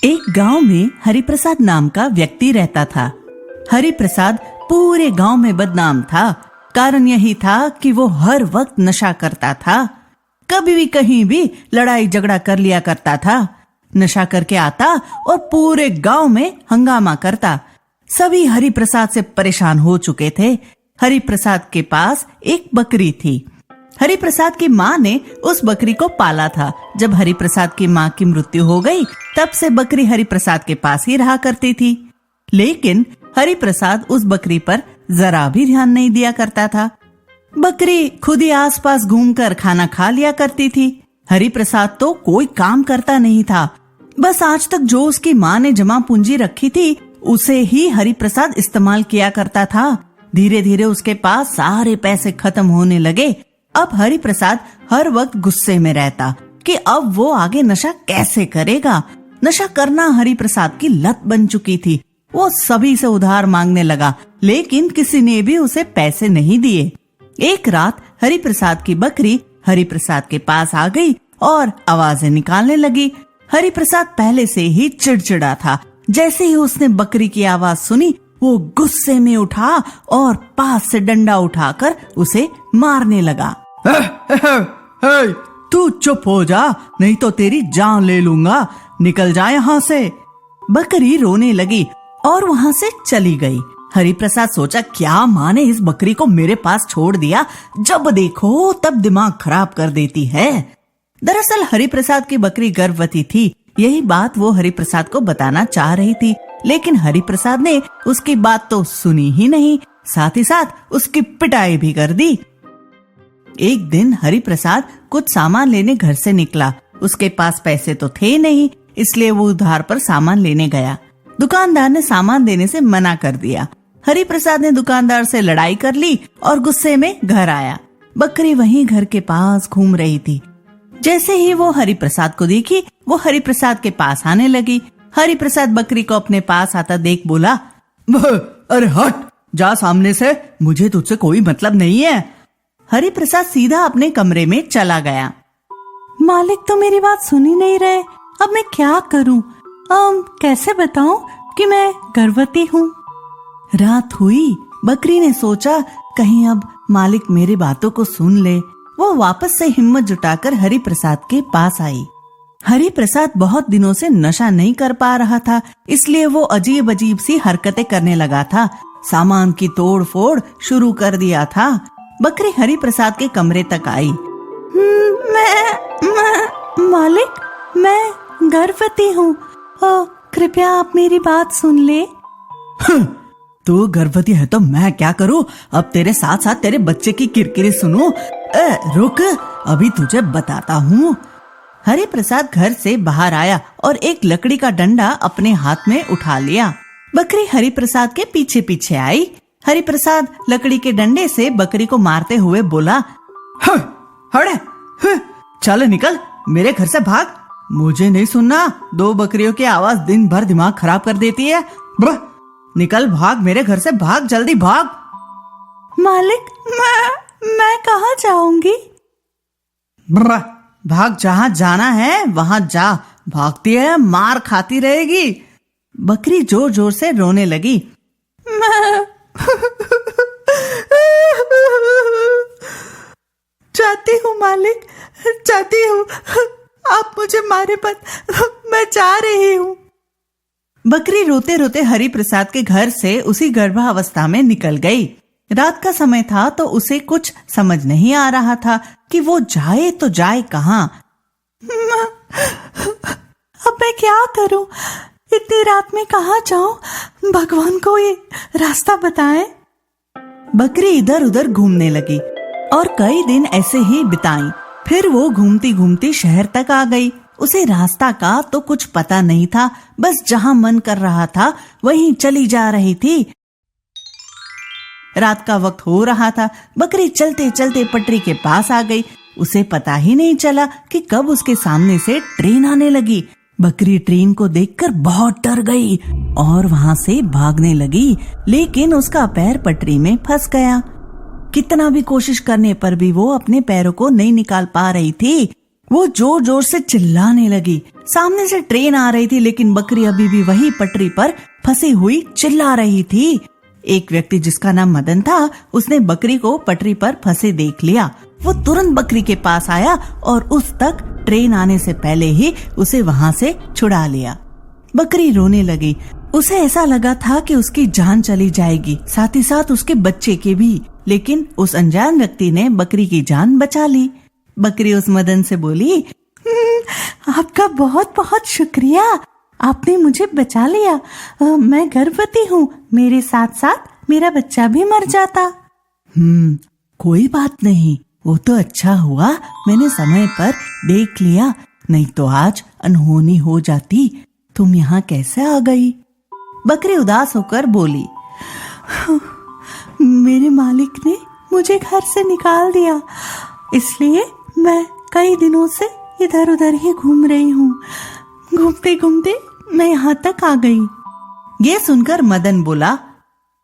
एक गांव में हरिप्रसाद नाम का व्यक्ति रहता था। हरिप्रसाद पूरे गांव में बदनाम था। कारण यही था कि वो हर वक्त नशा करता था। कभी भी कहीं भी लड़ाई झगड़ा कर लिया करता था। नशा करके आता और पूरे गांव में हंगामा करता। सभी हरिप्रसाद से परेशान हो चुके थे। हरिप्रसाद के पास एक बकरी थी। हरिप्रसाद की माँ ने उस बकरी को पाला था। जब हरिप्रसाद की माँ की मृत्यु हो गई, तब से बकरी हरिप्रसाद के पास ही रहा करती थी। लेकिन हरिप्रसाद उस बकरी पर जरा भी ध्यान नहीं दिया करता था। बकरी खुद ही आसपास घूमकर खाना खा लिया करती थी। हरिप्रसाद तो कोई काम करता नहीं था। बस आज तक जो उसकी माँ ने जमा पूंजी रखी थी, उसे ही हरिप्रसाद इस्तेमाल किया करता था। धीरे धीरे उसके पास सारे पैसे खत्म होने लगे। अब हरिप्रसाद हर वक्त गुस्से में रहता कि अब वो आगे नशा कैसे करेगा। नशा करना हरिप्रसाद की लत बन चुकी थी। वो सभी से उधार मांगने लगा, लेकिन किसी ने भी उसे पैसे नहीं दिए। एक रात हरिप्रसाद की बकरी हरिप्रसाद के पास आ गई और आवाजें निकालने लगी। हरिप्रसाद पहले से ही चिड़चिड़ा था। जैसे ही उसने बकरी की आवाज सुनी, वो गुस्से में उठा और पास से डंडा उठाकर उसे मारने लगा। तू चुप हो जा, नहीं तो तेरी जान ले लूंगा। निकल जा यहाँ से। बकरी रोने लगी और वहाँ से चली गई। हरिप्रसाद सोचा, क्या माँ ने इस बकरी को मेरे पास छोड़ दिया। जब देखो तब दिमाग खराब कर देती है। दरअसल हरिप्रसाद की बकरी गर्भवती थी। यही बात वो हरिप्रसाद को बताना चाह रही थी, लेकिन हरिप्रसाद ने उसकी बात तो सुनी ही नहीं, साथ ही साथ उसकी पिटाई भी कर दी। एक दिन हरिप्रसाद कुछ सामान लेने घर से निकला। उसके पास पैसे तो थे नहीं, इसलिए वो उधार पर सामान लेने गया। दुकानदार ने सामान देने से मना कर दिया। हरिप्रसाद ने दुकानदार से लड़ाई कर ली और गुस्से में घर आया। बकरी वहीं घर के पास घूम रही थी। जैसे ही वो हरिप्रसाद को देखी, वो हरिप्रसाद के पास आने लगी। हरिप्रसाद बकरी को अपने पास आता देख बोला, अरे हट जा सामने से, मुझे तुझसे कोई मतलब नहीं है। हरिप्रसाद सीधा अपने कमरे में चला गया। मालिक तो मेरी बात सुन ही नहीं रहे, अब मैं क्या करूं? कैसे बताऊं कि मैं गर्भवती हूँ? रात हुई। बकरी ने सोचा, कहीं अब मालिक मेरी बातों को सुन ले। वो वापस से हिम्मत जुटाकर हरिप्रसाद के पास आई। हरिप्रसाद बहुत दिनों से नशा नहीं कर पा रहा था, इसलिए वो अजीब अजीब सी हरकतें करने लगा था। सामान की तोड़ फोड़ शुरू कर दिया था। बकरी हरिप्रसाद के कमरे तक आई। मालिक, मैं गर्भवती हूँ, कृपया आप मेरी बात सुन ले। तू गर्भवती है तो मैं क्या करूँ? अब तेरे साथ साथ तेरे बच्चे की किरकिरी सुनूं? रुक, अभी तुझे बताता हूँ। हरिप्रसाद घर से बाहर आया और एक लकड़ी का डंडा अपने हाथ में उठा लिया। बकरी हरिप्रसाद के पीछे पीछे आई। हरिप्रसाद लकड़ी के डंडे से बकरी को मारते हुए बोला, चल निकल, मेरे घर से भाग। मुझे नहीं सुनना, दो बकरियों की आवाज दिन भर दिमाग खराब कर देती है। निकल, भाग, मेरे घर से भाग, जल्दी भाग। मालिक, मैं कहाँ जाऊंगी? भाग, जहाँ जाना है वहाँ जा। भागती है, मार खाती रहेगी। बकरी जोर जोर से रोने लगी। जाती हूँ मालिक, जाती हूँ, आप मुझे मारे मत, मैं जा रही हूँ। बकरी रोते रोते हरिप्रसाद के घर से उसी गर्भावस्था में निकल गई। रात का समय था तो उसे कुछ समझ नहीं आ रहा था कि वो जाए तो जाए कहाँ। अब मैं क्या करूं? इतनी रात में कहाँ जाऊं? भगवान को ये रास्ता बताएं। बकरी इधर उधर घूमने लगी और कई दिन ऐसे ही बिताई। फिर वो घूमती घूमती शहर तक आ गई। उसे रास्ता का तो कुछ पता नहीं था, बस जहाँ मन कर रहा था वहीं चली जा रही थी। रात का वक्त हो रहा था। बकरी चलते चलते पटरी के पास आ गई। उसे पता ही नहीं चला कि कब उसके सामने से ट्रेन आने लगी। बकरी ट्रेन को देखकर बहुत डर गई और वहाँ से भागने लगी, लेकिन उसका पैर पटरी में फंस गया। कितना भी कोशिश करने पर भी वो अपने पैरों को नहीं निकाल पा रही थी। वो जोर जोर से चिल्लाने लगी। सामने से ट्रेन आ रही थी, लेकिन बकरी अभी भी वही पटरी पर फंसी हुई चिल्ला रही थी। एक व्यक्ति जिसका नाम मदन था, उसने बकरी को पटरी पर फंसे देख लिया। वो तुरंत बकरी के पास आया और उस तक ट्रेन आने से पहले ही उसे वहां से छुड़ा लिया। बकरी रोने लगी। उसे ऐसा लगा था कि उसकी जान चली जाएगी, साथ ही साथ उसके बच्चे की भी, लेकिन उस अनजान व्यक्ति ने बकरी की जान बचा ली। बकरी उस मदन से बोली, आपका बहुत बहुत शुक्रिया, आपने मुझे बचा लिया। मैं गर्भवती हूँ, मेरे साथ साथ मेरा बच्चा भी मर जाता। कोई बात नहीं, वो तो अच्छा हुआ मैंने समय पर देख लिया, नहीं तो आज अनहोनी हो जाती। तुम यहाँ कैसे आ गई? बकरी उदास होकर बोली, मेरे मालिक ने मुझे घर से निकाल दिया, इसलिए मैं कई दिनों से इधर उधर ही घूम रही हूँ। घूमते घूमते मैं यहाँ तक आ गई। ये सुनकर मदन बोला,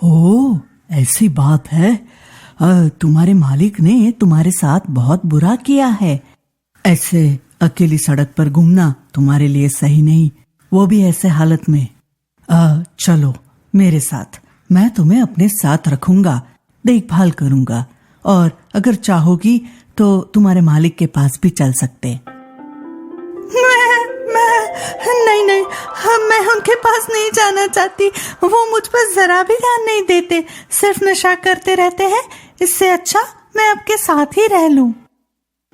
ओ ऐसी बात है, तुम्हारे मालिक ने तुम्हारे साथ बहुत बुरा किया है। ऐसे अकेली सड़क पर घूमना तुम्हारे लिए सही नहीं, वो भी ऐसे हालत में। चलो मेरे साथ, मैं तुम्हें अपने साथ रखूंगा, देखभाल करूंगा, और अगर चाहोगी तो तुम्हारे मालिक के पास भी चल सकते। नहीं, मैं उनके पास नहीं जाना चाहती। वो मुझ पर जरा भी ध्यान नहीं देते, सिर्फ नशा करते रहते हैं। इससे अच्छा मैं आपके साथ ही रह लूं।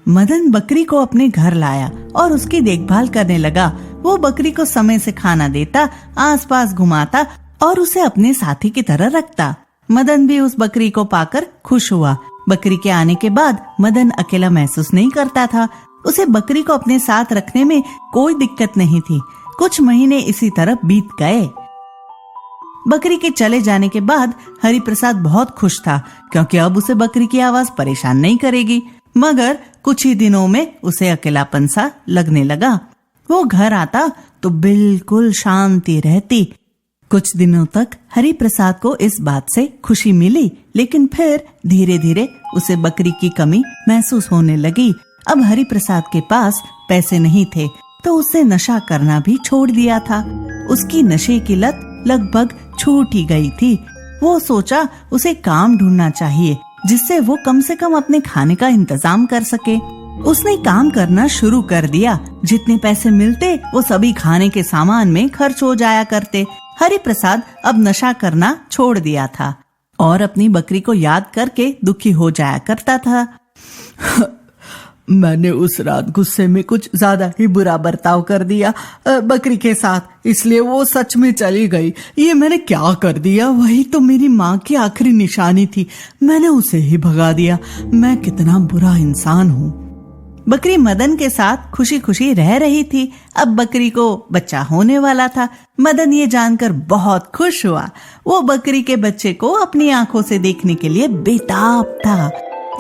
मदन बकरी को अपने घर लाया और उसकी देखभाल करने लगा। वो बकरी को समय से खाना देता, आसपास घुमाता और उसे अपने साथी की तरह रखता। मदन भी उस बकरी को पाकर खुश हुआ। बकरी के आने के बाद मदन अकेला महसूस नहीं करता था। उसे बकरी को अपने साथ रखने में कोई दिक्कत नहीं थी। कुछ महीने इसी तरह बीत गए। बकरी के चले जाने के बाद हरि प्रसाद बहुत खुश था, क्योंकि अब उसे बकरी की आवाज परेशान नहीं करेगी। मगर कुछ ही दिनों में उसे अकेलापन सा लगने लगा। वो घर आता तो बिल्कुल शांति रहती। कुछ दिनों तक हरि प्रसाद को इस बात से खुशी मिली, लेकिन फिर धीरे धीरे उसे बकरी की कमी महसूस होने लगी। अब हरि प्रसाद के पास पैसे नहीं थे, तो उसने नशा करना भी छोड़ दिया था। उसकी नशे की लत लगभग छूट ही गई थी। वो सोचा उसे काम ढूंढना चाहिए, जिससे वो कम से कम अपने खाने का इंतजाम कर सके। उसने काम करना शुरू कर दिया। जितने पैसे मिलते वो सभी खाने के सामान में खर्च हो जाया करते। हरि प्रसाद अब नशा करना छोड़ दिया था और अपनी बकरी को याद करके दुखी हो जाया करता था। मैंने उस रात गुस्से में कुछ ज्यादा ही बुरा बर्ताव कर दिया बकरी के साथ, इसलिए वो सच में चली गई। ये मैंने क्या कर दिया? वही तो मेरी माँ की आखिरी निशानी थी, मैंने उसे ही भगा दिया। मैं कितना बुरा इंसान हूँ। बकरी मदन के साथ खुशी खुशी रह रही थी। अब बकरी को बच्चा होने वाला था। मदन ये जानकर बहुत खुश हुआ। वो बकरी के बच्चे को अपनी आंखों से देखने के लिए बेताब था।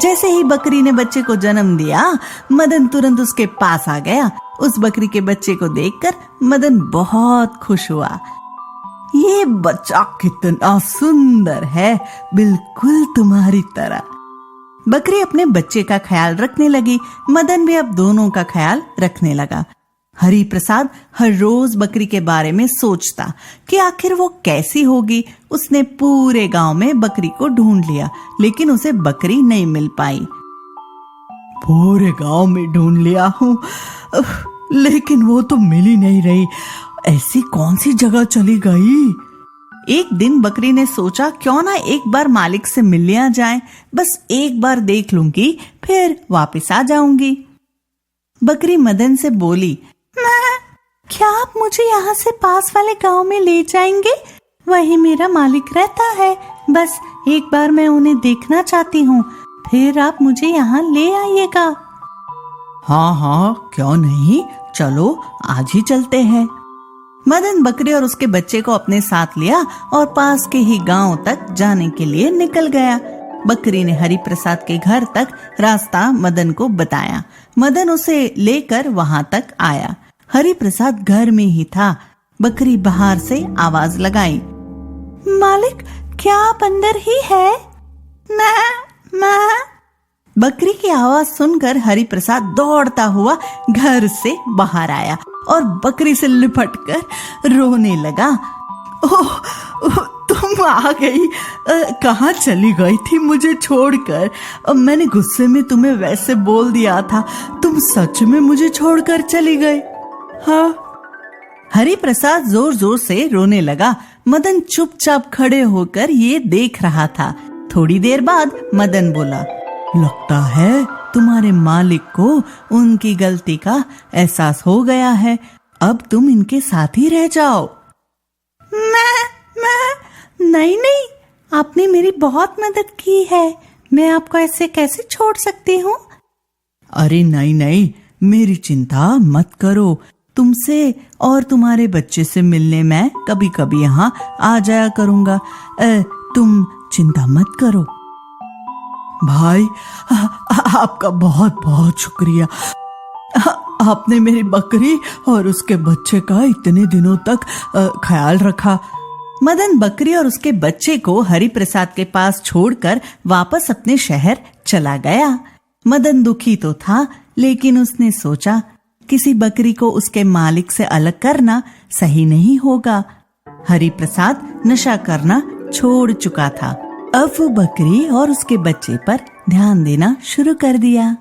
जैसे ही बकरी ने बच्चे को जन्म दिया, मदन तुरंत उसके पास आ गया। उस बकरी के बच्चे को देखकर मदन बहुत खुश हुआ। ये बच्चा कितना सुंदर है, बिल्कुल तुम्हारी तरह। बकरी अपने बच्चे का ख्याल रखने लगी। मदन भी अब दोनों का ख्याल रखने लगा। हरि प्रसाद हर रोज बकरी के बारे में सोचता कि आखिर वो कैसी होगी। उसने पूरे गांव में बकरी को ढूंढ लिया, लेकिन उसे बकरी नहीं मिल पाई। पूरे गांव में ढूंढ लिया हूँ, लेकिन वो तो मिल ही नहीं रही। ऐसी कौन सी जगह चली गई? एक दिन बकरी ने सोचा, क्यों ना एक बार मालिक से मिल लिया जाए। बस एक बार देख लूंगी, फिर वापस आ जाऊंगी। बकरी मदन से बोली, क्या आप मुझे यहाँ से पास वाले गांव में ले जाएंगे? वही मेरा मालिक रहता है। बस एक बार मैं उन्हें देखना चाहती हूँ, फिर आप मुझे यहाँ ले आइएगा। हाँ, क्यों नहीं, चलो आज ही चलते हैं। मदन बकरी और उसके बच्चे को अपने साथ लिया और पास के ही गांव तक जाने के लिए निकल गया। बकरी ने हरि प्रसाद के घर तक रास्ता मदन को बताया। मदन उसे लेकर वहां तक आया। हरि प्रसाद घर में ही था। बकरी बाहर से आवाज लगाई, मालिक क्या आप अंदर ही है? मैं बकरी की आवाज सुनकर हरि प्रसाद दौड़ता हुआ घर से बाहर आया और बकरी से लिपटकर रोने लगा। ओह, तुम आ गई। कहाँ चली गई थी मुझे छोड़कर? मैंने गुस्से में तुम्हें वैसे बोल दिया था, तुम सच में मुझे छोड़कर चली गई? हाँ। हरि प्रसाद जोर जोर से रोने लगा। मदन चुपचाप खड़े होकर ये देख रहा था। थोड़ी देर बाद मदन बोला, लगता है तुम्हारे मालिक को उनकी गलती का एहसास हो गया है। अब तुम इनके साथ ही रह जाओ। मैं नहीं, आपने मेरी बहुत मदद की है। मैं आपको ऐसे कैसे छोड़ सकती हूँ? अरे नहीं, मेरी चिंता मत करो। तुमसे और तुम्हारे बच्चे से मिलने मैं कभी कभी यहाँ आ जाया करूँगा। तुम चिंता मत करो। भाई, आपका बहुत बहुत शुक्रिया। आपने मेरी बकरी और उसके बच्चे का इतने दिनों तक ख्याल रखा। मदन बकरी और उसके बच्चे को हरि प्रसाद के पास छोड़कर वापस अपने शहर चला गया। मदन दुखी तो था, लेकिन उसने सोचा किसी बकरी को उसके मालिक से अलग करना सही नहीं होगा। हरि प्रसाद नशा करना छोड़ चुका था। अब वो बकरी और उसके बच्चे पर ध्यान देना शुरू कर दिया।